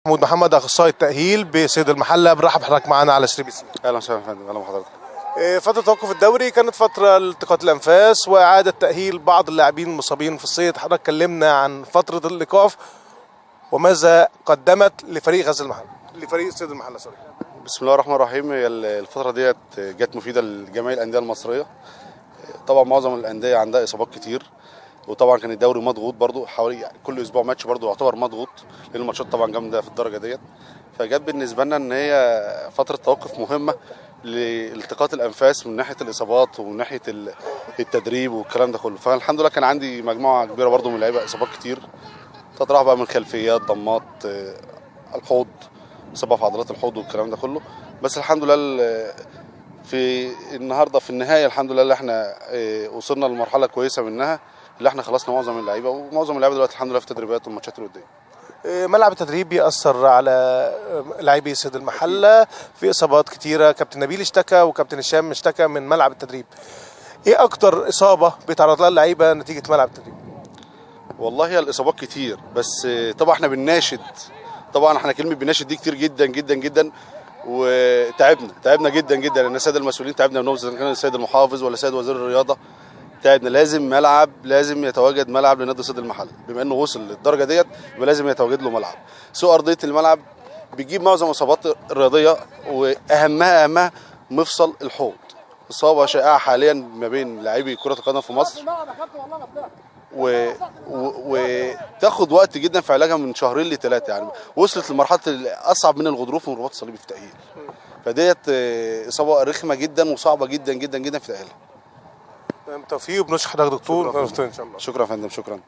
محمود محمد اخصائي التاهيل بسيد المحله، برحب حضرتك معانا على 3 بي سي. اهلا وسهلا يا فندم، اهلا بحضرتك. فتره توقف الدوري كانت فتره لالتقاط الانفاس واعاده تاهيل بعض اللاعبين المصابين في الصيد. حضرتك كلمنا عن فتره الايقاف وماذا قدمت لفريق غزل المحله، لفريق سيد المحله سوري. بسم الله الرحمن الرحيم. هي الفتره ديت جت مفيده لجميع الانديه المصريه. طبعا معظم الانديه عندها اصابات كتير، وطبعا كان الدوري مضغوط برضو، حوالي كل اسبوع ماتش برضو يعتبر مضغوط، لان الماتشات طبعا جامده في الدرجه ديت. فجت بالنسبه لنا ان هي فتره توقف مهمه لالتقاط الانفاس من ناحيه الاصابات ومن ناحيه التدريب والكلام ده كله. فالحمد لله كان عندي مجموعه كبيره برضو من اللعيبه اصابات كتير، تتراوح بقى من خلفيات، ضمات، الحوض، اصابه في عضلات الحوض والكلام ده كله. بس الحمد لله في النهارده في النهايه الحمد لله اللي احنا وصلنا لمرحله كويسه منها، اللي احنا خلصنا معظم اللعيبه، ومعظم اللعيبه دلوقتي الحمد لله في التدريبات والماتشات الوديه. ملعب التدريب بيأثر على لاعبي سيد المحله في اصابات كتيره، كابتن نبيل اشتكى وكابتن هشام اشتكى من ملعب التدريب. ايه اكتر اصابه بيتعرض لها اللعيبه نتيجه ملعب التدريب؟ والله هي الاصابات كتير، بس طبعا احنا بنناشد، طبعا احنا كلمه بنناشد دي كتير جدا جدا جدا، وتعبنا جدا جدا، لان الساده المسؤولين تعبنا منهم، اذا كان السيد المحافظ ولا السيد وزير الرياضه. تعبنا، لازم يتواجد ملعب لنادي صيد المحله، بما انه وصل للدرجه ديت يبقى لازم يتواجد له ملعب. سوء ارضيه الملعب بتجيب معظم الاصابات الرياضيه، واهمها مفصل الحوض، اصابه شائعه حاليا ما بين لاعبي كره القدم في مصر، وتاخد وقت جدا في علاجها، من 2 ل3 يعني، وصلت لمرحله اصعب من الغضروف والرباط الصليبي في التاهيل. فديت اصابه رخمه جدا وصعبه جدا جدا جدا في تاهيلها. توفيق وبنشكر حضرتك دكتور. شكرا ان شاء الله. شكرا يا فندم، شكرا.